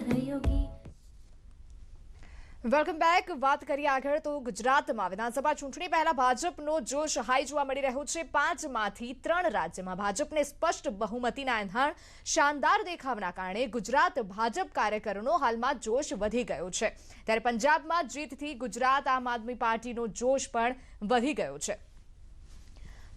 सहयोगी। Welcome back. વાત કરીએ આગળ તો ગુજરાતમાં વિધાનસભા ચૂંટણી પહેલા ભાજપનો જોશ હાઈ જોવા મળી રહ્યો છે. 5માંથી 3 રાજ્યમાં ભાજપને સ્પષ્ટ બહુમતીના એંધાણ શાનદાર દેખાવના કારણે ગુજરાત ભાજપ કાર્યકરોનો હાલમાં જોશ વધી ગયો છે. ત્યારે પંજાબમાં જીતથી ગુજરાત આમ આદમી પાર્ટીનો જોશ પણ વધી ગયો છે.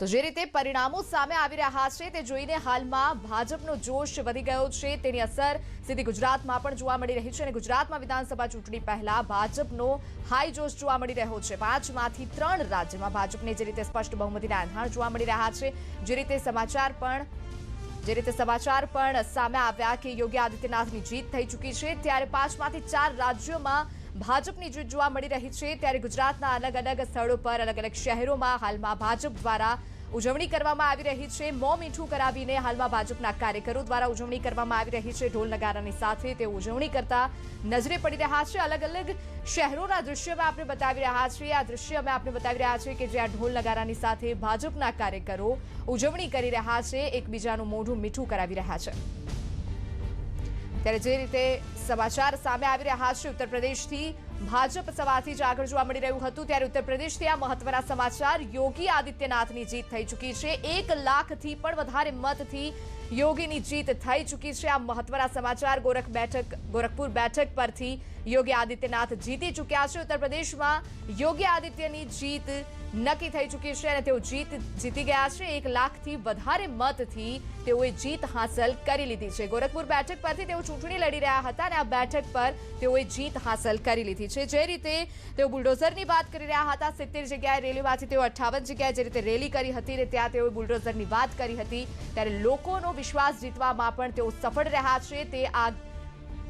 તો જે રીતે પરિણામો સામે આવી રહ્યા છે તે જોઈને હાલમાં ભાજપનો જોશ વધી ગયો છે. તેની અસર સીધી ગુજરાતમાં પણ જોવા મળી રહી છે અને ગુજરાતમાં વિધાનસભા ચૂંટણી પહેલા ભાજપનો હાઈ જોશ જોવા મળી રહ્યો છે. 5માંથી 3 રાજ્યમાં ભાજપને જે રીતે સ્પષ્ટ બહુમતીના એંધાણ જોવા મળી રહ્યા છે, જે રીતે સમાચાર પણ સામે આવ્યા કે યોગી આદિત્યનાથની જીત થઈ ચૂકી છે. ત્યારે 5માંથી 4 રાજ્યોમાં ભાજપની જીત જોવા મળી રહી છે. ત્યારે ગુજરાતના અલગ અલગ સ્થળો પર અલગ અલગ શહેરોમાં હાલમાં ભાજપ દ્વારા ઉજવણી કરવામાં આવી રહી છે. મોં મીઠું કરાવીને હાલમાં ભાજપના કાર્યકરો દ્વારા ઉજવણી કરવામાં આવી રહી છે. ઢોલ નગારાની સાથે તેઓ ઉજવણી કરતા નજરે પડી રહ્યા છે. અલગ અલગ શહેરોના દૃશ્ય અમે આપને બતાવી રહ્યા છીએ. આ દૃશ્ય અમે આપને બતાવી રહ્યા છીએ કે જ્યાં ઢોલ નગારાની સાથે ભાજપના કાર્યકરો ઉજવણી કરી રહ્યા છે, એકબીજાનું મોઢું મીઠું કરાવી રહ્યા છે. ત્યારે જે રીતે સમાચાર સામે આવી રહ્યા છે ઉત્તર પ્રદેશથી, ભાજપ સવારથી જ આગળ જોવા મળી રહ્યું હતું. ત્યારે ઉત્તર પ્રદેશથી આ મહત્વના સમાચાર, યોગી આદિત્યનાથની જીત થઈ ચૂકી છે. 1 લાખથી પણ વધારે મતથી યોગીની જીત થઈ ચૂકી છે. આ મહત્વના સમાચાર, ગોરખપુર બેઠક પરથી યોગી આદિત્યનાથ જીતી ચૂક્યા છે. ઉત્તર પ્રદેશમાં યોગી આદિત્યની જીત નક્કી થઈ ચૂકી છે અને તેઓ જીતી ગયા છે. 1 લાખથી વધારે મતથી તેઓએ જીત હાંસલ કરી લીધી છે. ગોરખપુર બેઠક પરથી તેઓ ચૂંટણી લડી રહ્યા હતા અને આ બેઠક પર તેઓએ જીત હાંસલ કરી લીધી છે. જે રીતે તેઓ બુલડોઝરની વાત કરી રહ્યા હતા, 70 જગ્યાએ રેલીમાંથી તેઓ 58 જગ્યાએ જે રીતે રેલી કરી હતી ને ત્યાં તેઓએ બુલડોઝરની વાત કરી હતી, ત્યારે લોકોનો વિશ્વાસ જીતવામાં પણ તેઓ સફળ રહ્યા છે.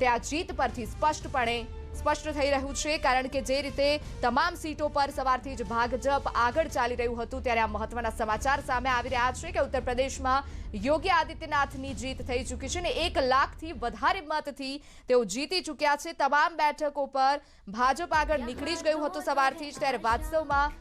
તે આ જીત પરથી સ્પષ્ટ થઈ રહ્યું છે. કારણ કે જે રીતે તમામ સીટો પર સવારથી જ ભાજપ આગળ ચાલી રહ્યું હતું, ત્યારે આ મહત્વના સમાચાર સામે આવી રહ્યા છે કે ઉત્તર પ્રદેશમાં યોગી આદિત્યનાથની જીત થઈ ચૂકી છે અને 1 લાખથી વધારે મતથી તેઓ જીતી ચૂક્યા છે. તમામ બેઠકો પર ભાજપ આગળ નીકળી જ ગયું હતું સવારથી જ. ત્યારે વાસ્તવમાં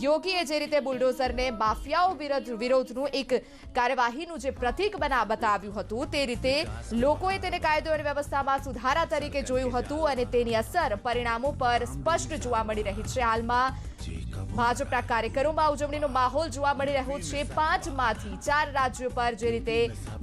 યોગીએ જે રીતે બુલડોઝરને માફિયાઓ વિરોધનું એક કાર્યવાહીનું જે પ્રતીક બતાવ્યું હતું, તે રીતે લોકોએ તેને કાયદો અને વ્યવસ્થામાં સુધારા તરીકે જોયું હતું અને તેની અસર પરિણામો પર સ્પષ્ટ જોવા મળી રહી છે. હાલમાં ભાજપના કાર્યકરોમાં ઉજવણીનો માહોલ જોવા મળી રહ્યો છે. 5માંથી 4 રાજ્યો પર જે રીતે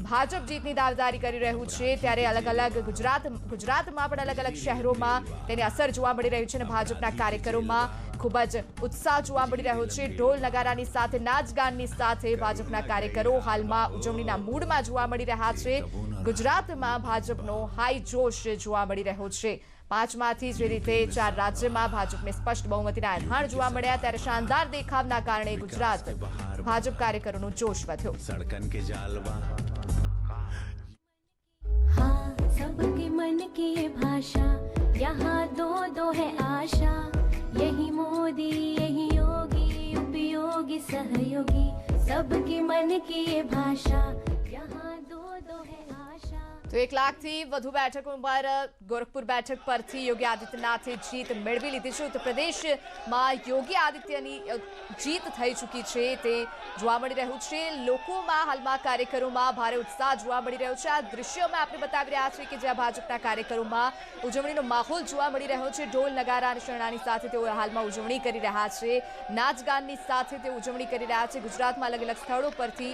ભાજપ જીતની દાવેદારી કરી રહ્યું છે, ત્યારે અલગ અલગ ગુજરાતમાં પણ અલગ અલગ શહેરોમાં તેની અસર જોવા મળી રહી છે અને ભાજપના કાર્યકરોમાં ખૂબ જ ઉત્સાહ જોવા મળી રહ્યો છે. ઢોલ નગારાની સાથે, નાચગાનની સાથે ભાજપના કાર્યકરો હાલમાં ઉજવણીના મૂડમાં જોવા મળી રહ્યા છે. ગુજરાતમાં ભાજપનો હાઈ જોશ જોવા મળી રહ્યો છે. 5માંથી જે રીતે 4 રાજ્યમાં ભાજપને સ્પષ્ટ બહુમતીના એંધાણ જોવા મળ્યા, ત્યારે શાનદાર દેખાવના કારણે ગુજરાત ભાજપ કાર્યકરોનો જોશ વધ્યો. सबके मन की ये भाषा, यहाँ दो है आशा, यही मोदी यही योगी उपयोगी सहयोगी. सबके मन की ये भाषा, यहाँ दो है आशा. તો 1 લાખથી વધુ બેઠકો પર ગોરખપુર બેઠક પરથી યોગી આદિત્યનાથે જીત મેળવી લીધી છે. ઉત્તર પ્રદેશમાં યોગી આદિત્યની જીત થઈ ચૂકી છે તે જોવા મળી રહ્યું છે. લોકોમાં હાલમાં કાર્યકરોમાં ભારે ઉત્સાહ જોવા મળી રહ્યો છે. આ દૃશ્યોમાં આપણે બતાવી રહ્યા છીએ કે જ્યાં ભાજપના કાર્યકરોમાં ઉજવણીનો માહોલ જોવા મળી રહ્યો છે. ઢોલ નગારા અને શરણાની સાથે તેઓ હાલમાં ઉજવણી કરી રહ્યા છે. નાચગાનની સાથે તેઓ ઉજવણી કરી રહ્યા છે. ગુજરાતમાં અલગ અલગ સ્થળો પરથી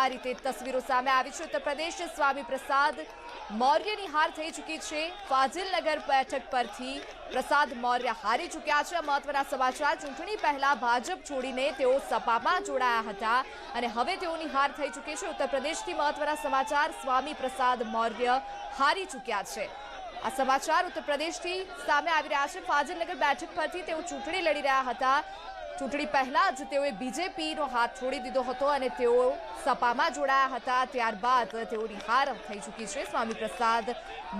આ રીતે તસવીરો સામે આવી છે. ઉત્તર પ્રદેશ સ્વામી પ્રસાદ મૌર્યની હાર થઈ ચૂકી છે. ફાઝિલનગર બેઠક પરથી પ્રસાદ મૌર્ય હારી ચૂક્યા છે. મહત્વના સમાચાર, ચૂંટણી પહેલા ભાજપ છોડીને તેઓ સપામાં જોડાયા હતા અને હવે તેઓની હાર થઈ ચૂકી છે. ઉત્તર પ્રદેશથી મહત્વના સમાચાર, સ્વામી પ્રસાદ મૌર્ય હારી ચૂક્યા છે. આ સમાચાર ઉત્તર પ્રદેશથી સામે આવી રહ્યા છે. ફાઝિલનગર બેઠક પરથી તેઓ ચૂંટણી લડી રહ્યા હતા. ચૂંટણી પહેલા જ તેઓએ બીજેપીનો હાથ છોડી દીધો હતો અને તેઓ સપામાં જોડાયા હતા. ત્યારબાદ તેઓની હાર થઈ ચૂકી છે. સ્વામી પ્રસાદ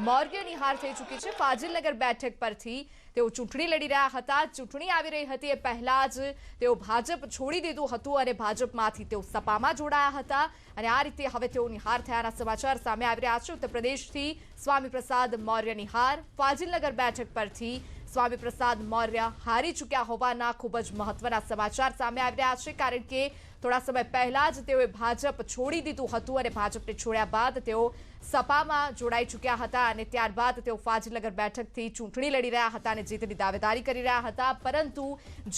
મૌર્યની હાર થઈ ચૂકી છે. ફાઝિલનગર બેઠક પરથી તેઓ ચૂંટણી લડી રહ્યા હતા. ચૂંટણી આવી રહી હતી એ પહેલા જ તેઓ ભાજપ છોડી દીધું હતું અને ભાજપમાંથી તેઓ સપામાં જોડાયા હતા અને આ રીતે હવે તેઓની હાર થયાના સમાચાર સામે આવી રહ્યા છે. ઉત્તર પ્રદેશથી સ્વામી પ્રસાદ મૌર્યની હાર, ફાઝિલનગર બેઠક પરથી સ્વામી પ્રસાદ મૌર્ય હારી ચૂક્યા હોવાના ખૂબ જ મહત્વના સમાચાર સામે આવી રહ્યા છે, કારણ કે થોડા સમય પહેલા જ તેઓએ ભાજપ છોડી દીધું હતું અને ભાજપને છોડ્યા બાદ તેઓ સપામાં જોડાઈ ચૂક્યા હતા અને ત્યારબાદ તેઓ ફાજલનગર બેઠકથી ચૂંટણી લડી રહ્યા હતા અને જીતની દાવેદારી કરી રહ્યા હતા. પરંતુ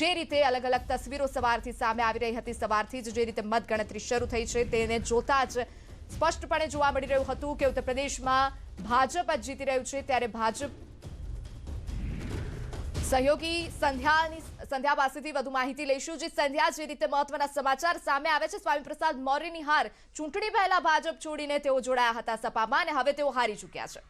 જે રીતે અલગ અલગ તસવીરો સવારથી સામે આવી રહી હતી, સવારથી જ જે રીતે મતગણતરી શરૂ થઈ છે તેને જોતા જ સ્પષ્ટપણે જોવા મળી રહ્યું હતું કે ઉત્તર પ્રદેશમાં ભાજપ જ જીતી રહ્યું છે. ત્યારે ભાજપ સહયોગી સંધ્યા પાસેથી વધુ માહિતી લઈશું. જે સંધ્યા, જે રીતે મહત્વના સમાચાર સામે આવે છે, સ્વામી પ્રસાદ મૌર્યની હાર, ચૂંટણી પહેલા ભાજપ છોડીને તેઓ જોડાયા હતા સપામાં અને હવે તેઓ હારી ચૂક્યા છે.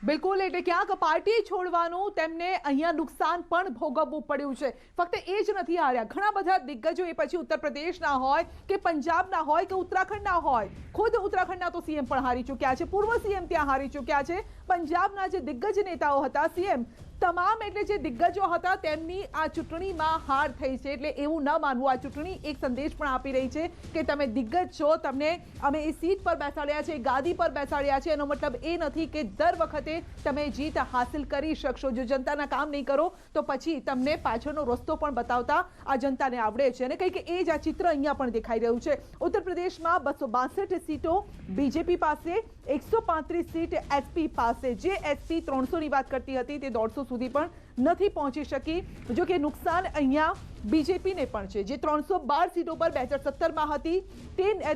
બિલકુલ, એટલે ક્યાંક પાર્ટી છોડવાનું તેમને અહીંયા નુકસાન પણ ભોગવવું પડ્યું છે. ફક્ત એ જ નથી હાર્યા, ઘણા બધા દિગ્ગજો એ પછી ઉત્તર પ્રદેશના હોય કે પંજાબના હોય કે ઉત્તરાખંડના હોય, ખુદ ઉત્તરાખંડના તો સીએમ પણ હારી ચૂક્યા છે, પૂર્વ સીએમ ત્યાં હારી ચૂક્યા છે. પંજાબના જે દિગ્ગજ નેતાઓ હતા, સીએમ તમામ એટલે જે દિગ્ગજો હતા તેમની આ ચૂંટણીમાં હાર થઈ છે. એટલે એવું ન માનવું, આ ચૂંટણી એક સંદેશ પણ આપી રહી છે કે તમે દિગ્ગજ છો, તમને અમે એ સીટ પર બેસાડ્યા છે, ગાદી પર બેસાડ્યા છે. એનો મતલબ એ નથી કે દર વખતે તમે જીત હાસિલ કરી શકશો. જો જનતાના કામ નહીં કરો તો પછી તમને પાછળનો રસ્તો પણ બતાવતા આ જનતાને આવડે છે અને કંઈક એ જ આ ચિત્ર અહીંયા પણ દેખાઈ રહ્યું છે. ઉત્તર પ્રદેશમાં 262 સીટો બીજેપી પાસે, 135 સીટ એસપી પાસે. જે એસપી 300ની વાત કરતી હતી તે 150 સુધી પણ નથી પહોંચી શકી. જો કે નુકસાન અહીંયા બીજેપીને પણ છે, જે 312 સીટો પર 2017માં હતી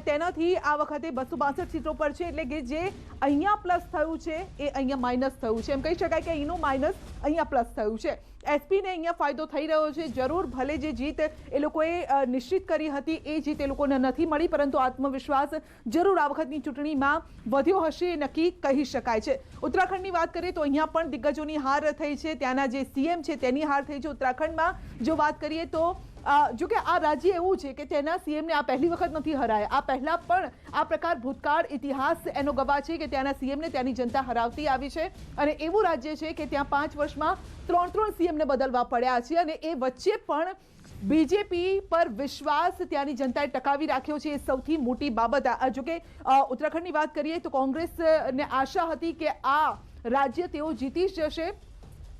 તેનાથી આ વખતે 262 સીટો પર છે. એટલે કે જે અહીંયા પ્લસ થયું છે એ અહીંયા માઇનસ થયું છે. એમ કહી શકાય કે અહીંનું માઇનસ અહીંયા પ્લસ થયું છે. એસપીને અહીંયા ફાયદો થઈ રહ્યો છે. જરૂર ભલે જે જીત એ લોકોએ નિશ્ચિત કરી હતી એ જીત એ લોકોને નથી મળી, પરંતુ આત્મવિશ્વાસ જરૂર આ વખતની ચૂંટણીમાં વધ્યો હશે એ નક્કી કહી શકાય છે. ઉત્તરાખંડની વાત કરીએ તો અહીંયા પણ દિગ્ગજોની હાર થઈ છે. ત્યાંના જે સીએમ છે તેની હાર થઈ છે. ઉત્તરાખંડમાં જો વાત કરીએ તો જો કે આ રાજ્ય એવું છે કે તેના સીએમને આ પહેલી વખત નથી હરાયા. આ પહેલા પણ આ પ્રકાર ભૂતકાળ ઇતિહાસ એનો ગવાહ છે કે ત્યાંના સીએમને ત્યાંની જનતા હરાવતી આવી છે અને એવું રાજ્ય છે કે ત્યાં 5 વર્ષમાં 3 સીએમને બદલવા પડ્યા છે અને એ વચ્ચે પણ બીજેપી પર વિશ્વાસ ત્યાંની જનતાએ ટકાવી રાખ્યો છે. એ સૌથી મોટી બાબત. જો કે ઉત્તરાખંડની વાત કરીએ તો કોંગ્રેસને આશા હતી કે આ રાજ્ય તેઓ જીતી જશે.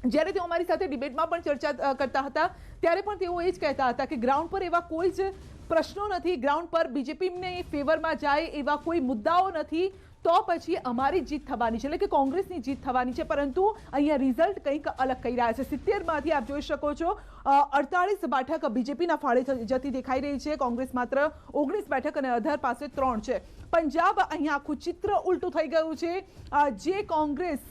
જ્યારે તેઓ અમારી સાથે ડિબેટમાં પણ ચર્ચા કરતા હતા ત્યારે પણ તેઓ એ જ કહેતા હતા કે ગ્રાઉન્ડ પર એવા કોઈ જ પ્રશ્નો નથી, ગ્રાઉન્ડ પર બીજેપીને ફેવરમાં જાય એવા કોઈ મુદ્દાઓ નથી, તો પછી અમારી જીત થવાની છે, એટલે કે કોંગ્રેસની જીત થવાની છે. પરંતુ અહીંયા રિઝલ્ટ કંઈક અલગ કહી રહ્યા છે. 70માંથી આપ જોઈ શકો છો 48 બેઠક બીજેપીના ફાળે જતી દેખાઈ રહી છે. કોંગ્રેસ માત્ર 19 બેઠક અને અધર પાસે 3 છે. પંજાબ અહીંયા આખું ચિત્ર ઉલટું થઈ ગયું છે. જે કોંગ્રેસ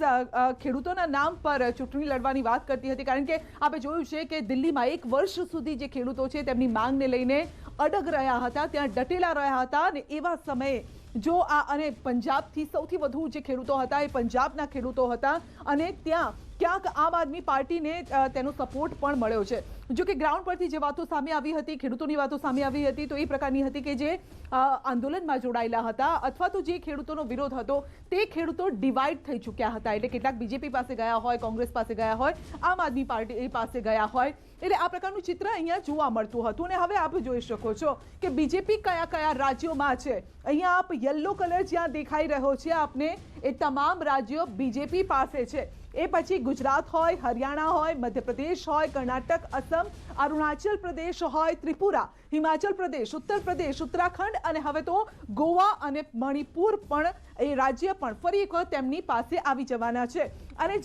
ખેડૂતોના નામ પર ચૂંટણી લડવાની વાત કરતી હતી, કારણ કે આપણે જોયું છે કે દિલ્હીમાં 1 વર્ષ સુધી જે ખેડૂતો છે તેમની માંગને લઈને અડગ રહ્યા હતા, ત્યાં ડટેલા રહ્યા હતા અને એવા સમયે જો અને પંજાબથી સૌથી વધુ જે ખેડૂતો હતા એ પંજાબના ખેડૂતો હતા અને ત્યાં ક્યાંક આમ આદમી પાર્ટીને તેનો સપોર્ટ પણ મળ્યો છે. જો કે ગ્રાઉન્ડ પરથી જે વાતો સામે આવી હતી, ખેડૂતોની વાતો સામે આવી હતી, તો એ પ્રકારની હતી કે જે આંદોલનમાં જોડાયેલા હતા અથવા તો જે ખેડૂતોનો વિરોધ હતો તે ખેડૂતો ડિવાઈડ થઈ ચૂક્યા હતા. એટલે કેટલાક બીજેપી પાસે ગયા હોય, કોંગ્રેસ પાસે ગયા હોય, આમ આદમી પાર્ટી પાસે ગયા હોય. એટલે આ પ્રકારનું ચિત્ર અહીંયા જોવા મળતું હતું અને હવે આપ જોઈ શકો છો કે બીજેપી કયા કયા રાજ્યોમાં છે. અહીંયા આપ યલો કલર જ્યાં દેખાઈ રહ્યો છે આપને, એ તમામ રાજ્યો બીજેપી પાસે છે. એ પછી ગુજરાત હોય, હરિયાણા હોય, મધ્યપ્રદેશ હોય, કર્ણાટક, અસમ, અરુણાચલ પ્રદેશ હોય, ત્રિપુરા, હિમાચલ પ્રદેશ, ઉત્તર પ્રદેશ, ઉત્તરાખંડ અને હવે તો ગોવા અને મણિપુર પણ એ રાજ્ય પણ ફરી એક વખત તેમની પાસે આવી જવાના છે. અને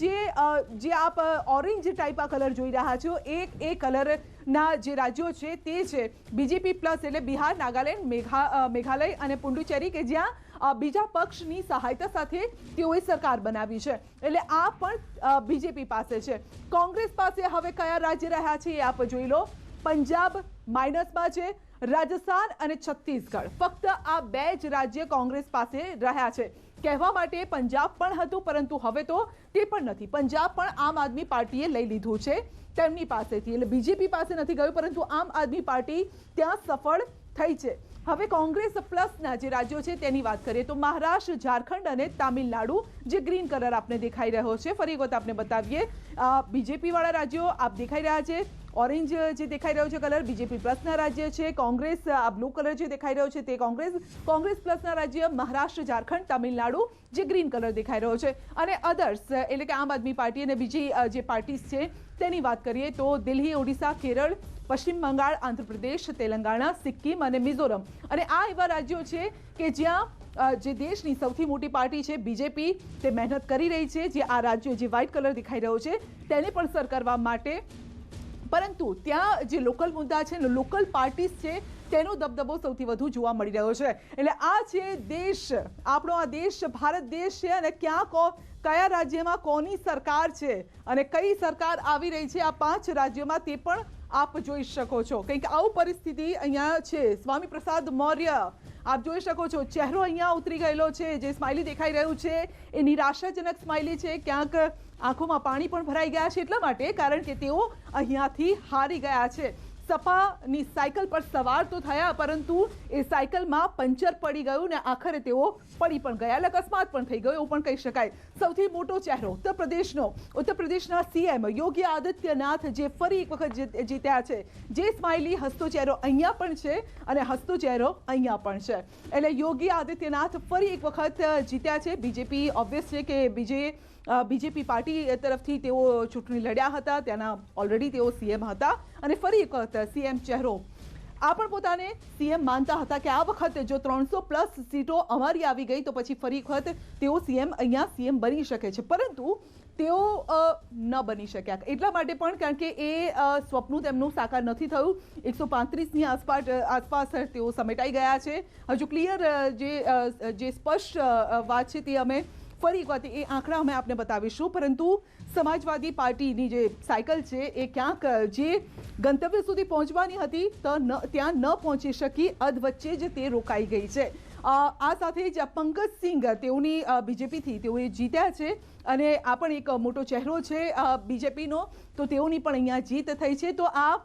જે આપ ઓરેન્જ ટાઈપ આ કલર જોઈ રહ્યા છો એ કલરના જે રાજ્યો છે તે છે બીજેપી પ્લસ, એટલે બિહાર, નાગાલેન્ડ, મેઘાલય અને પુડુચેરી, કે જ્યાં બીજા પક્ષની સહાયતા સાથે તેઓએ સરકાર બનાવી છે. એટલે આ પણ બીજેપી પાસે છે. કોંગ્રેસ પાસે હવે કયા રાજ્ય રહ્યા છે એ આપ જોઈ લો. પંજાબ માઇનસમાં છે, રાજસ્થાન અને છત્તીસગઢ, ફક્ત આ 2 જ રાજ્ય કોંગ્રેસ પાસે રહ્યા છે. કહેવા માટે પંજાબ પણ હતું, પરંતુ હવે તો તે પણ નથી. પંજાબ પણ આમ આદમી પાર્ટીએ લઈ લીધું છે તેમની પાસેથી, એટલે બીજેપી પાસે નથી ગયું, પરંતુ આમ આદમી પાર્ટી ત્યાં સફળ થઈ છે. હવે કોંગ્રેસ પ્લસના જે રાજ્યો છે તેની વાત કરીએ તો મહારાષ્ટ્ર, ઝારખંડ અને તામિલનાડુ, જે ગ્રીન કલર આપને દેખાઈ રહ્યો છે, ફરી વખત આપને બતાવીએ બીજેપી વાળા રાજ્યો આપ દેખાઈ રહ્યા છે. ઓરેન્જ જે દેખાઈ રહ્યો છે કલર બીજેપી પ્લસના રાજ્ય છે. કોંગ્રેસ આ બ્લુ કલર જે દેખાઈ રહ્યો છે તે કોંગ્રેસ પ્લસના રાજ્ય મહારાષ્ટ્ર, ઝારખંડ, તમિલનાડુ જે ગ્રીન કલર દેખાઈ રહ્યો છે. અને અધર્સ એટલે કે આમ આદમી પાર્ટી અને બીજી જે પાર્ટીઝ છે તેની વાત કરીએ તો દિલ્હી, ઓડિશા, કેરળ, પશ્ચિમ બંગાળ, આંધ્રપ્રદેશ, તેલંગાણા, સિક્કિમ અને મિઝોરમ. અને આ એવા રાજ્યો છે કે જ્યાં જે દેશની સૌથી મોટી પાર્ટી છે બીજેપી તે મહેનત કરી રહી છે જે આ રાજ્યો જે વ્હાઇટ કલર દેખાઈ રહ્યો છે તેને પણ સર કરવા માટે. પરંતુ ત્યાં જે લોકલ મુદ્દા છે લોકલ પાર્ટીઝ છે તેનો દબદબો સૌથી વધુ જોવા મળી રહ્યો છે. એટલે આ છે દેશ, આપણો આ દેશ ભારત દેશ છે અને કયા રાજ્યમાં કોની સરકાર છે અને કઈ સરકાર આવી રહી છે આ 5 રાજ્યોમાં તે પણ આપ જોઈ શકો છો. કંઈક આવું પરિસ્થિતિ અહીંયા છે. સ્વામી પ્રસાદ મૌર્ય આપ જોઈ શકો છો, ચહેરો અહીંયા ઉતરી ગયેલો છે. જે સ્માઇલી દેખાઈ રહ્યું છે એ નિરાશાજનક સ્માઇલી છે. ક્યાંક આંખોમાં પાણી પણ ભરાઈ ગયા છે એટલા માટે કારણ કે તેઓ અહીંયાથી હારી ગયા છે. સપાની સાયકલ પર સવાર તો થયા પરંતુ એ સાયકલમાં પંચર પડી ગયું ને આખરે તેઓ પડી પણ ગયા, અકસ્માત પણ થઈ ગયો એવું પણ કહી શકાય. સૌથી મોટો ચહેરો ઉત્તર પ્રદેશના સીએમ યોગી આદિત્યનાથ જે ફરી એક વખત જીત્યા છે. જે સ્માઇલી હસતો ચહેરો અહીંયા પણ છે અને હસતો ચહેરો અહીંયા પણ છે. એટલે યોગી આદિત્યનાથ ફરી એક વખત જીત્યા છે. બીજેપી ઓબ્વિયસ છે કે બીજેપી પાર્ટી તરફથી તેઓ ચૂંટણી લડ્યા હતા, ત્યાંના ઓલરેડી તેઓ સીએમ હતા અને ફરી એક વખત સીએમ ચહેરો. આ પણ પોતાને સીએમ માનતા હતા કે આ વખતે જો 300+ સીટો અમારી આવી ગઈ તો પછી ફરી એક વખત તેઓ અહીંયા સીએમ બની શકે છે. પરંતુ તેઓ ન બની શક્યા એટલા માટે પણ કારણ કે એ સ્વપ્ન તેમનું સાકાર નથી થયું. 135ની આસપાસ તેઓ સમેટાઈ ગયા છે. હજુ ક્લિયર જે સ્પષ્ટ વાત છે તે અમે ફરી એક વખત એ આંકડા અમે આપને બતાવીશું. પરંતુ સમાજવાદી પાર્ટીની જે સાયકલ છે એ ક્યાંક જે ગંતવ્ય સુધી પહોંચવાની હતી તો ત્યાં ન પહોંચી શકી, અધવચ્ચે જ તે રોકાઈ ગઈ છે. આ સાથે જ પંકજસિંહ તેઓની બીજેપીથી તેઓ જીત્યા છે અને આ પણ એક મોટો ચહેરો છે બીજેપીનો, તો તેઓની પણ અહીંયા જીત થઈ છે. તો આ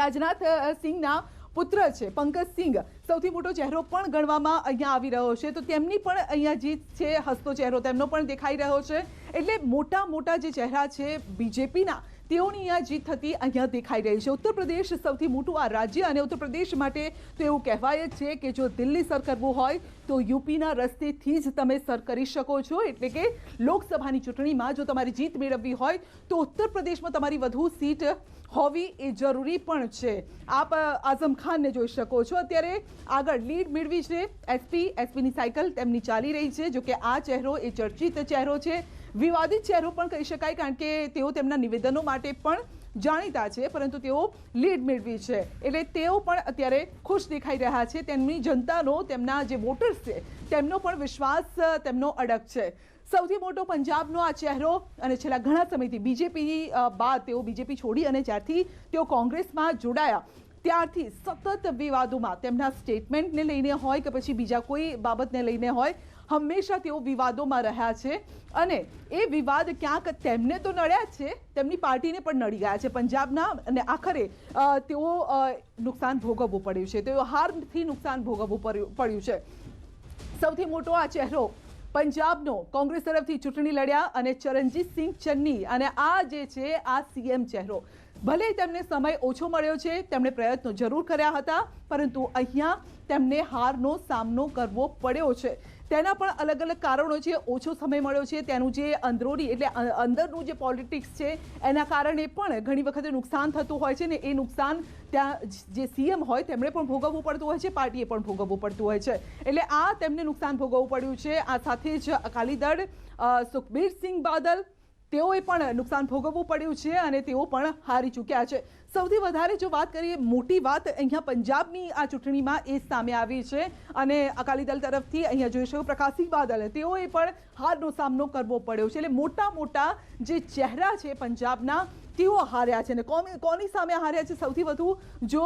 રાજનાથ સિંહના પુત્ર છે પંકજસિંહ, સૌથી મોટો ચહેરો પણ ગણવામાં અહીંયા આવી રહ્યો છે. તો તેમની પણ અહીંયા જીત છે, હસતો ચહેરો તેમનો પણ દેખાઈ રહ્યો છે. એટલે મોટા જે ચહેરા છે બીજેપીના તેઓની અહીંયા જીત થતી અહીંયા દેખાઈ રહી છે. ઉત્તર પ્રદેશ સૌથી મોટું આ રાજ્ય અને ઉત્તર પ્રદેશ માટે તો એવું કહેવાય જ છે કે જો દિલ્હી સર કરવું હોય તો યુપીના રસ્તેથી જ તમે સર કરી શકો છો. એટલે કે લોકસભાની ચૂંટણીમાં જો તમારી જીત મેળવવી હોય તો ઉત્તર પ્રદેશમાં તમારી વધુ સીટ હોવી એ જરૂરી પણ છે. આપ આઝમ ખાનને જોઈ શકો છો, અત્યારે આગળ લીડ મેળવી છે એસપીની સાયકલ તેમની ચાલી રહી છે. જો કે આ ચહેરો એ ચર્ચિત ચહેરો છે, વિવાદિત ચહેરો પણ કહી શકાય કારણ કે તેઓ તેમના નિવેદનો માટે પણ જાણીતા છે પરંતુ તેઓ લીડ મેળવી છે. એટલે તેઓ પણ અત્યારે ખુશ દેખાઈ રહ્યા છે. તેમની જનતાનો, તેમના જે વોટર્સ છે તેમનો પણ વિશ્વાસ તેમનો અડગ છે. સૌથી મોટો પંજાબનો આ ચહેરો અને છેલ્લા ઘણા સમયથી બીજેપી બાદ તેઓ બીજેપી છોડી અને જ્યારથી તેઓ કોંગ્રેસમાં જોડાયા ત્યારથી સતત વિવાદોમાં તેમના સ્ટેટમેન્ટને લઈને હોય કે પછી બીજા કોઈ બાબતને લઈને હોય હંમેશા તેઓ વિવાદોમાં રહ્યા છે અને એ વિવાદ ક્યાંક તેમને તો નડ્યા જ છે, તેમની પાર્ટીને પણ નડી ગયા છે પંજાબના અને આખરે તેઓ નુકસાન ભોગવવું પડ્યું છે, તેઓ હારથી નુકસાન ભોગવવું પડ્યું છે. સૌથી મોટો આ ચહેરો પંજાબનો કોંગ્રેસ તરફથી ચૂંટણી લડ્યા અને ચરણજીતસિંહ ચન્ની અને આ જે છે આ સીએમ ચહેરો. ભલે તેમને સમય ઓછો મળ્યો છે, તેમણે પ્રયત્નો જરૂર કર્યા હતા પરંતુ અહીંયા તેમને હારનો સામનો કરવો પડ્યો છે. તેના પણ અલગ અલગ કારણો છે. ઓછો સમય મળ્યો છે, તેનું જે અંદરોની એટલે અંદરનું જે પોલિટિક્સ છે એના કારણે પણ ઘણી વખતે નુકસાન થતું હોય છે ને એ નુકસાન ત્યાં જે સીએમ હોય તેમણે પણ ભોગવવું પડતું હોય છે, પાર્ટીએ પણ ભોગવવું પડતું હોય છે. એટલે આ તેમને નુકસાન ભોગવવું પડ્યું છે. આ સાથે જ અકાલી દળ સુખબીરસિંહ બાદલ તેઓએ પણ નુકસાન ભોગવવું પડ્યું છે અને તેઓ પણ હારી ચૂક્યા છે. સૌથી વધારે જો વાત કરીએ મોટી વાત અહીંયા પંજાબની આ ચૂંટણીમાં એ સામે આવી છે અને અકાલી દળ તરફથી અહીંયા જોઈ શકો પ્રકાશસિંહ બાદલ તેઓએ પણ હારનો સામનો કરવો પડ્યો છે. એટલે મોટા જે ચહેરા છે પંજાબના તેઓ હાર્યા છે અને કોની સામે હાર્યા છે સૌથી વધુ જો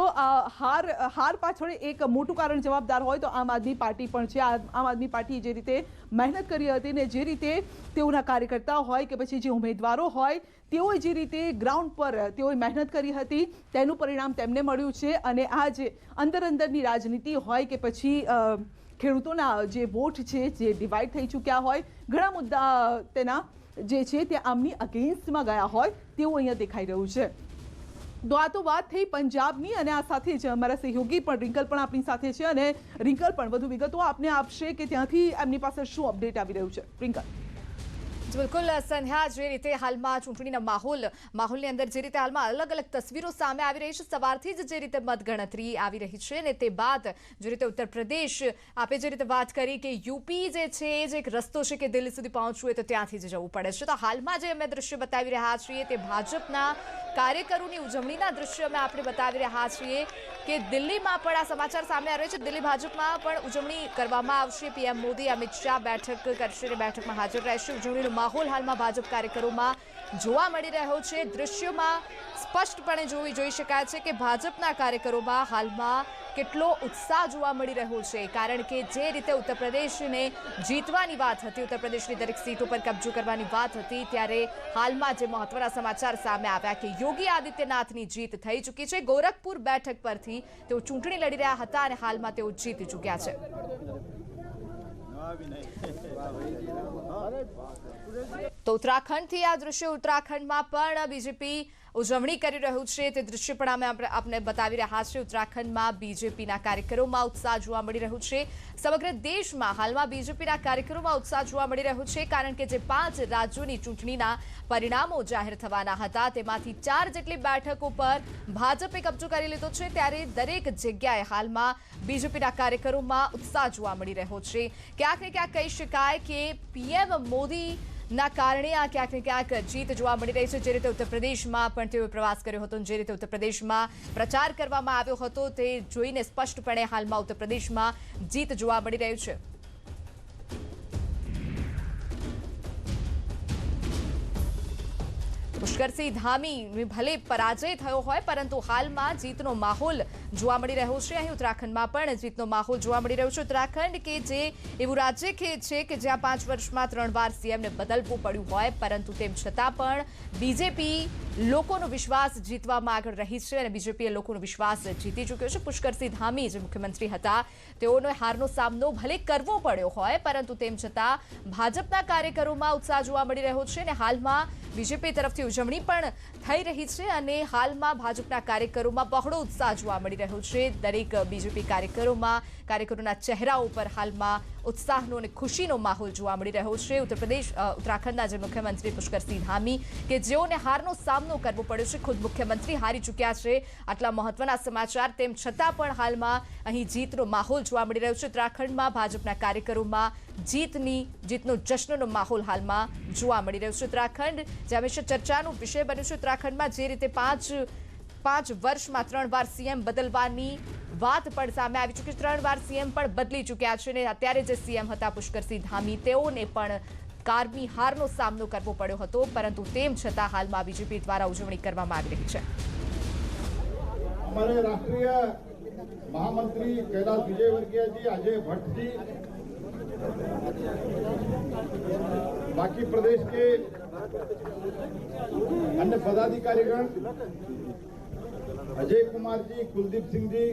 હાર પાછળ એક મોટું કારણ જવાબદાર હોય તો આમ આદમી પાર્ટી પણ છે. આમ આદમી પાર્ટી જે રીતે મહેનત કરી હતી ને જે રીતે તેઓના કાર્યકર્તાઓ હોય કે પછી જે ઉમેદવારો હોય તેઓએ જે રીતે ગ્રાઉન્ડ પર તેઓએ મહેનત કરી હતી તેનું પરિણામ તેમને મળ્યું છે. અને આ જે અંદરની રાજનીતિ હોય કે પછી ખેડૂતોના જે વોટ છે જે ડિવાઈડ થઈ ચૂક્યા હોય, ઘણા મુદ્દા તેના જે છે તે આમની અગેન્સ્ટમાં ગયા હોય તેવું અહીંયા દેખાઈ રહ્યું છે. તો વાત થઈ પંજાબની અને આ સાથે જ અમારા સહયોગી પણ રિંકલ પણ આપણી સાથે છે અને રિંકલ પણ વધુ વિગતો આપને આપશે કે ત્યાંથી એમની પાસે શું અપડેટ આવી રહ્યું છે. રિંકલ. બિલકુલ સંધ્યા, જે રીતે હાલમાં ચૂંટણીના માહોલની અંદર જે રીતે હાલમાં અલગ અલગ તસવીરો સામે આવી રહી છે, સવારથી જ જે રીતે મતગણતરી આવી રહી છે અને તે બાદ જે રીતે ઉત્તર પ્રદેશ, આપે જે રીતે વાત કરી કે યુપી જે છે એ જે એક રસ્તો છે કે દિલ્હી સુધી પહોંચવું હોય તો ત્યાંથી જ જવું પડે છે. તો હાલમાં જે અમે દ્રશ્ય બતાવી રહ્યા છીએ તે ભાજપના કાર્યકરોની ઉજવણીના દ્રશ્ય અમે આપણે બતાવી રહ્યા છીએ કે દિલ્હીમાં પણ આ સમાચાર સામે આવી રહ્યા છે. દિલ્હી ભાજપમાં પણ ઉજવણી કરવામાં આવશે. પીએમ મોદી, અમિત શાહ બેઠક કરશે અને બેઠકમાં હાજર રહેશે. ઉજવણીનો માહોલ હાલમાં ભાજપ કાર્યકરોમાં જોવા મળી રહ્યો છે. દૃશ્યોમાં સ્પષ્ટપણે જોઈ શકાય છે કે ભાજપના કાર્યકરોમાં હાલમાં કેટલો ઉત્સાહ જોવા મળી રહ્યો છે, કારણ કે જે રીતે ઉત્તર પ્રદેશને જીતવાની વાત હતી, ઉત્તર પ્રદેશની દરેક સીટો પર કબજો કરવાની વાત હતી, ત્યારે હાલમાં જે મહત્વના સમાચાર સામે આવ્યા કે યોગી આદિત્યનાથની જીત થઈ ચૂકી છે. ગોરખપુર બેઠક પરથી તેઓ ચૂંટણી લડી રહ્યા હતા અને હાલમાં તેઓ જીતી ચૂક્યા છે. તો ઉત્તરાખંડથી આ દૃશ્ય, ઉત્તરાખંડમાં પણ બીજેપી ઉજવણી કરી રહ્યું છે તે દૃશ્ય પણ અમે આપને બતાવી રહ્યા છીએ. ઉત્તરાખંડમાં બીજેપીના કાર્યકરોમાં ઉત્સાહ જોવા મળી રહ્યું છે. સમગ્ર દેશમાં હાલમાં બીજેપીના કાર્યકરોમાં ઉત્સાહ જોવા મળી રહ્યો છે, કારણ કે જે 5 રાજ્યોની ચૂંટણીના પરિણામો જાહેર થવાના હતા તેમાંથી 4 જેટલી બેઠકો પર ભાજપે કબજો કરી લીધો છે, ત્યારે દરેક જગ્યાએ હાલમાં બીજેપીના કાર્યકરોમાં ઉત્સાહ જોવા મળી રહ્યો છે. ક્યાંક ને ક્યાંક કહી શકાય કે પીએમ મોદી ના કારણે આ ક્યાંક ને ક્યાંક જીત જોવા મળી રહી છે. જે રીતે ઉત્તર પ્રદેશમાં પણ તેઓએ પ્રવાસ કર્યો હતો, જે રીતે ઉત્તર પ્રદેશમાં પ્રચાર કરવામાં આવ્યો હતો, તે જોઈને સ્પષ્ટપણે હાલમાં ઉત્તર પ્રદેશમાં જીત જોવા મળી રહ્યું છે. પુષ્કરસિંહ ધામી ભલે પરાજય થયો હોય, પરંતુ હાલમાં જીતનો માહોલ જોવા મળી રહ્યો છે. અહીં ઉત્તરાખંડમાં પણ જીતનો માહોલ જોવા મળી રહ્યો છે. ઉત્તરાખંડ કે જે એવું રાજ્ય છે કે જ્યાં 5 વર્ષમાં 3 વાર સીએમને બદલવું પડ્યું હોય, પરંતુ તેમ છતાં પણ બીજેપી લોકોનો વિશ્વાસ જીતવામાં આગળ રહી છે અને બીજેપીએ લોકોનો વિશ્વાસ જીતી ચૂક્યો છે. પુષ્કરસિંહ ધામી જે મુખ્યમંત્રી હતા, તેઓનો હારનો સામનો ભલે કરવો પડ્યો હોય, પરંતુ તેમ છતાં ભાજપના કાર્યકરોમાં ઉત્સાહ જોવા મળી રહ્યો છે અને હાલમાં બીજેપી તરફથી ઉજવણી પણ થઈ રહી છે અને હાલમાં ભાજપના કાર્યકરોમાં બહોળો ઉત્સાહ જોવા મળી રહ્યો છે. દરેક બીજેપી કાર્યકરોના ચહેરાઓ પર હાલમાં ઉત્સાહનો અને ખુશીનો માહોલ જોવા મળી રહ્યો છે. ઉત્તરાખંડના જે મુખ્યમંત્રી પુષ્કરસિંહ ધામી કે જેઓને હારનો સામનો કરવો પડ્યો છે, ખુદ મુખ્યમંત્રી હારી ચૂક્યા છે. આટલા મહત્વના સમાચાર તેમ છતાં પણ હાલમાં અહીં જીતનો માહોલ જોવા મળી રહ્યો છે. ઉત્તરાખંડમાં ભાજપના કાર્યકરોમાં જીતનો જશ્નનો માહોલ હાલમાં જોવા મળી રહ્યો છે. ઉત્તરાખંડ જે હંમેશા ચર્ચાનો વિષય બન્યું છે, ઉત્તરાખંડમાં જે રીતે 5 વર્ષમાં 3 વાર સીએમ બદલવાની વાત પણ સામે આવી ચૂકી છે. 3 વાર સીએમ પણ બદલી ચૂક્યા છે અને અત્યારે જે સીએમ હતા પુષ્કરસિંહ ધામી, તેઓને પણ કારમી હારનો સામનો કરવો પડ્યો હતો, પરંતુ તેમ છતાં હાલમાં બીજેપી દ્વારા ઉજવણી કરવામાં આવી રહી છે. हमारे राष्ट्रीय महामंत्री कैलाश विजयवर्गीय जी, अजय भट्ट जी, बाकी प्रदेश के अन्य पदाधिकारीगण, अजय कुमार जी, कुलदीप सिंह जी,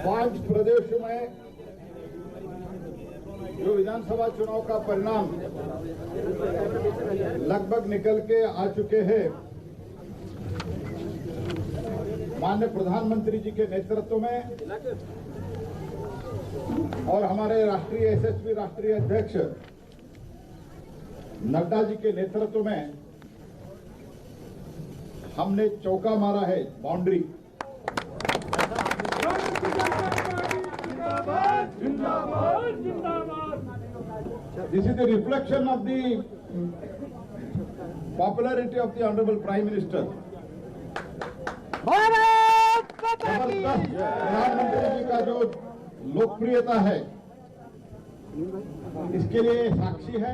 5 प्रदेशों में जो विधानसभा चुनाव का परिणाम लगभग निकल के आ चुके हैं, माननीय प्रधानमंत्री जी के नेतृत्व में और हमारे राष्ट्रीय एसएसपी राष्ट्रीय अध्यक्ष नड्डा जी के नेतृत्व में हमने चौका मारा है, boundary. This is the reflection of the popularity of the Honorable Prime Minister. प्रधानमंत्री जी का जो लोकप्रियता है, इसके लिए साक्षी है.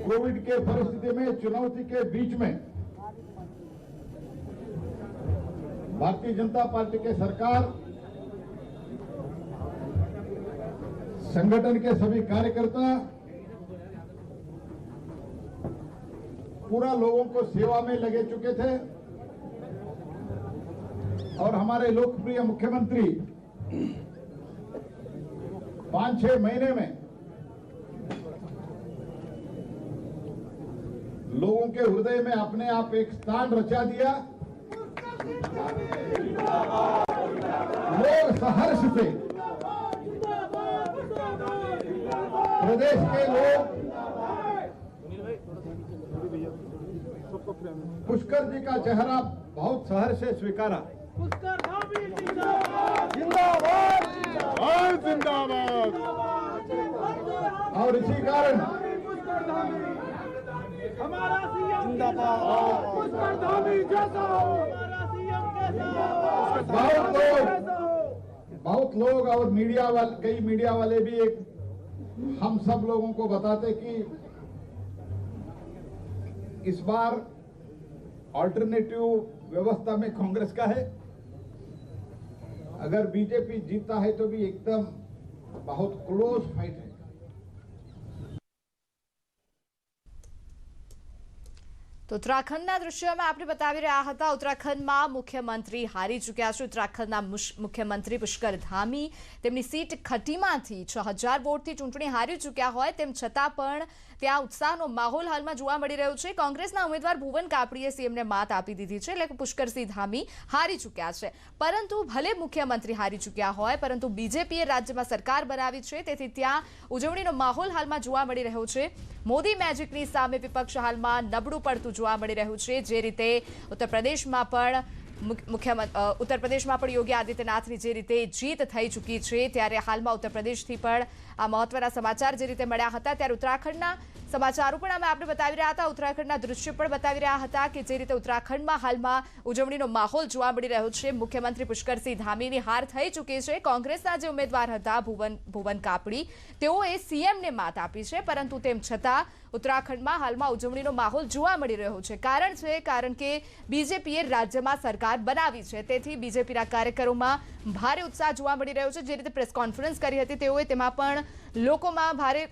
कोविड के परिस्थिति में, चुनौती के बीच में भारतीय जनता पार्टी के सरकार, संगठन के सभी कार्यकर्ता पूरा लोगों को सेवा में लगे चुके थे और हमारे लोकप्रिय मुख्यमंत्री 5-6 महीने में लोगों के हृदय में अपने आप एक स्थान रचा दिया। लोग सहर्ष से, प्रदेश के लोग पुष्कर जी का चेहरा बहुत सहर्ष से स्वीकारा। जिंदाबाद और जिंदाबाद। और इसी कारण हमारा सीएम जिंदाबाद, पुष्कर धामी जैसा हो, हमारा सीएम कैसा हो। बहुत लोग और मीडिया वाले, कई मीडिया वाले भी एक हम सब लोगों को बताते कि इस बार ऑल्टरनेटिव व्यवस्था में कांग्रेस का है, अगर बीजेपी जीतता है तो भी एकदम बहुत क्लोज फाइट है। તો ઉત્તરાખંડના દ્રશ્યોમાં આપણે બતાવી રહ્યા હતા, ઉત્તરાખંડમાં મુખ્યમંત્રી હારી ચૂક્યા છે। ઉત્તરાખંડના મુખ્યમંત્રી પુષ્કર ધામી તેમની સીટ ખટીમાંથી 6000 વોટથી ચૂંટણી હારી ચૂક્યા હોય તેમ છતાં પણ ત્યાં ઉત્સાહનો માહોલ હાલમાં જોવા મળી રહ્યો છે। કોંગ્રેસના ઉમેદવાર ભુવન કાપડીએ સીએમને માત આપી દીધી છે, એટલે કે પુષ્કરસિંહ ધામી હારી ચૂક્યા છે। પરંતુ ભલે મુખ્યમંત્રી હારી ચૂક્યા હોય, પરંતુ બીજેપીએ રાજ્યમાં સરકાર બનાવી છે, તેથી ત્યાં ઉજવણીનો માહોલ હાલમાં જોવા મળી રહ્યો છે। મોદી મેજિકની સામે વિપક્ષ હાલમાં નબળું પડતું જોવા મળી રહ્યું છે। જે રીતે ઉત્તર પ્રદેશમાં પણ યોગી આદિત્યનાથની જે રીતે જીત થઈ ચૂકી છે, ત્યારે હાલમાં ઉત્તર પ્રદેશથી પણ આ મહત્વના સમાચાર જે રીતે મળ્યા હતા, ત્યારે ઉત્તરાખંડના સમાચારો પણ અમે આપણે બતાવી રહ્યા હતા, ઉત્તરાખંડના દૃશ્યો પણ બતાવી રહ્યા હતા કે જે રીતે ઉત્તરાખંડમાં હાલમાં ઉજવણીનો માહોલ જોવા મળી રહ્યો છે। મુખ્યમંત્રી પુષ્કરસિંહ ધામીની હાર થઈ ચૂકી છે। કોંગ્રેસના જે ઉમેદવાર હતા ભુવન કાપડી, તેઓએ સીએમને માત આપી છે, પરંતુ તેમ છતાં ઉત્તરાખંડમાં હાલમાં ઉજવણીનો માહોલ જોવા મળી રહ્યો છે। કારણ કે બીજેપીએ રાજ્યમાં સરકાર બનાવી છે, તેથી બીજેપીના કાર્યકરોમાં ભારે ઉત્સાહ જોવા મળી રહ્યો છે। જે રીતે પ્રેસ કોન્ફરન્સ કરી હતી તેઓએ તેમાં પણ લોકોમાં ભારે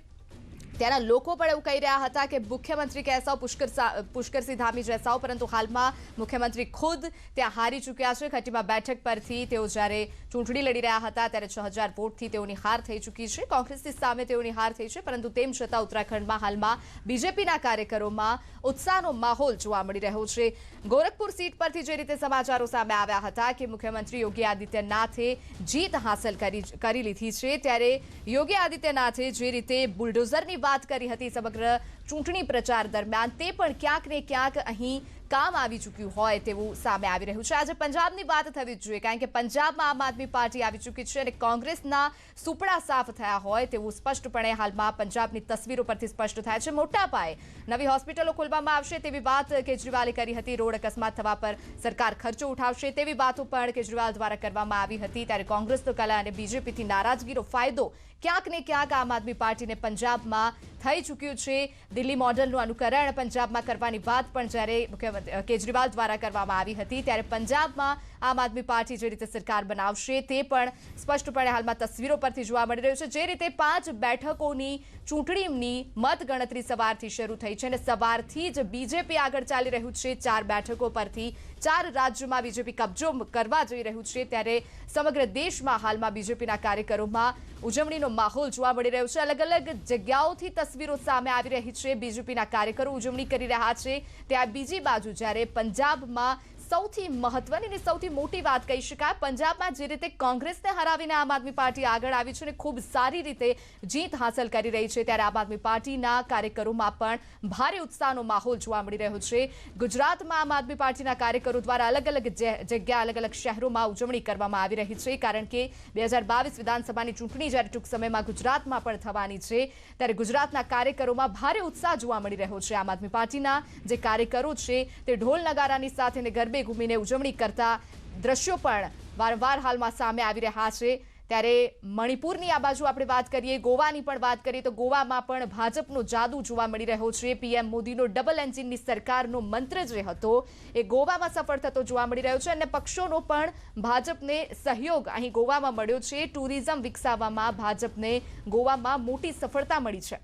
त्यारा लोको पण एवुं कही रह्या हता कि मुख्यमंत्री कैसा पुष्करसिंह धामी जैसा हो, परंतु हालमां मुख्यमंत्री खुद त्यां हारी चूक्या छे। खटीमा बेठक परथी तेओ ज्यारे चूंटणी लड़ी रह्या हता त्यारे 6000 वोटथी तेओनी हार थई चूकी छे। कोंग्रेसनी सामे तेओनी हार थई छे, परंतु तेम छतां उत्तराखंडमां हालमां बीजेपीना कार्यकरोमां उत्साहनो माहोल जोवा मळी रह्यो छे। गोरखपुर सीट परथी जे रीते समाचारो सामे आव्या हता कि मुख्यमंत्री योगी आदित्यनाथे जीत हासिल करी लीधी छे, त्यारे योगी आदित्यनाथे जे रीते बुलडोजरनी बात करी हती समग्र चूंटणी प्रचार दरमियान, ते पण क्यांक ने क्यांक अहीं काम आवी चूक्युं होय तेवुं सामे आवी रह्युं छे। आज पंजाबनी बात थवी जोईए, कारण के पंजाबमां आम आदमी पार्टी आवी चूकी छे अने कोंग्रेसना सुपड़ा साफ थया होय तेवुं स्पष्टपणे हालमां पंजाबनी तस्वीरो परथी स्पष्ट थाय छे। मोटा पाये नवी होस्पिटलो खोलवामां आवशे तेवी बात केजरीवाले करी हती। रोड अकस्मात थवा पर सरकार खर्चो उठावशे तेवी बातो पण केजरीवाल द्वारा करवामां आवी हती। त्यारे कोंग्रेसनो कला अने बीजेपीथी नाराजगीनो फायदो क्यांक ने क्यांक आम आदमी पार्टी ने पंजाब में थई चूक्युं छे। दिल्ली मॉडलनुं अनुकरण पंजाब में करवानी बात पण ज्यारे मुख्यमंत्री केजरीवाल द्वारा करवामां आवी हती, त्यारे पंजाब में आम आदमी पार्टी जे रीते सरकार बनावशे ते पण स्पष्टपणे हालमां तस्वीरो परथी जोवा मळी रह्युं छे। जे रीते 5 बेठकोनी चूंटणीनी मतगणतरी सवारथी शरू थई छे अने सवारथी ज बीजेपी आगळ चाली रह्युं छे। 4 बेठको परथी 4 राज्योमां बीजेपी कब्जो करवा जई रह्युं छे, त्यारे समग्र देशमां हालमां बीजेपीना कार्यकरोमां उजवણીનો માહોલ જોવા મળી રહ્યો છે। અલગ અલગ જગ્યાઓથી તસવીરો સામે આવી રહી છે। બીજેપીના કાર્યકરો ઉજવણી કરી રહ્યા છે, ત્યાં બીજી બાજુ જ્યારે પંજાબમાં સૌથી મહત્વની અને સૌથી મોટી વાત કહી શકાય, પંજાબમાં જે રીતે કોંગ્રેસને હરાવીને આમ આદમી પાર્ટી આગળ આવી છે અને ખૂબ સારી રીતે જીત હાંસલ કરી રહી છે, ત્યારે આમ આદમી પાર્ટીના કાર્યકરોમાં પણ ભારે ઉત્સાહનો માહોલ જોવા મળી રહ્યો છે। ગુજરાતમાં આમ આદમી પાર્ટીના કાર્યકરો દ્વારા અલગ અલગ જગ્યા અલગ અલગ શહેરોમાં ઉજવણી કરવામાં આવી રહી છે, કારણ કે 2022 વિધાનસભાની ચૂંટણી જ્યારે ટૂંક સમયમાં ગુજરાતમાં પણ થવાની છે, ત્યારે ગુજરાતના કાર્યકરોમાં ભારે ઉત્સાહ જોવા મળી રહ્યો છે। આમ આદમી પાર્ટીના જે કાર્યકરો છે તે ઢોલ નગારાની સાથે અને ગરબે ઘૂમીને ઉજવણી કરતા દ્રશ્યો પણ વારંવાર હાલમાં સામે આવી રહ્યા છે। ત્યારે મણિપુરની આ બાજુ આપણે વાત કરીએ, ગોવાની પણ વાત કરીએ તો ગોવામાં પણ ભાજપનો જાદુ જોવા મળી રહ્યો છે। પીએમ મોદીનો ડબલ એન્જિનની સરકારનો મંત્ર જે હતો એ ગોવામાં સફળ થતો જોવા મળી રહ્યો છે અને પક્ષોનો પણ ભાજપને સહયોગ અહીં ગોવામાં મળ્યો છે। ટુરિઝમ વિકસાવવામાં ભાજપને ગોવામાં મોટી સફળતા મળી છે।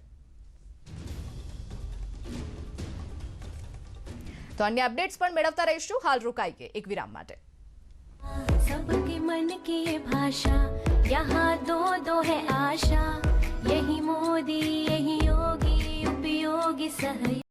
तो अन्य अपडेट्स पर मेळवता रहीशुं। हाल रोकाईए एक विराम माटे। सबके मन की ये भाषा, यहाँ दो दो है आशा, यही मोदी यही योगी उपयोगी सहयोगी।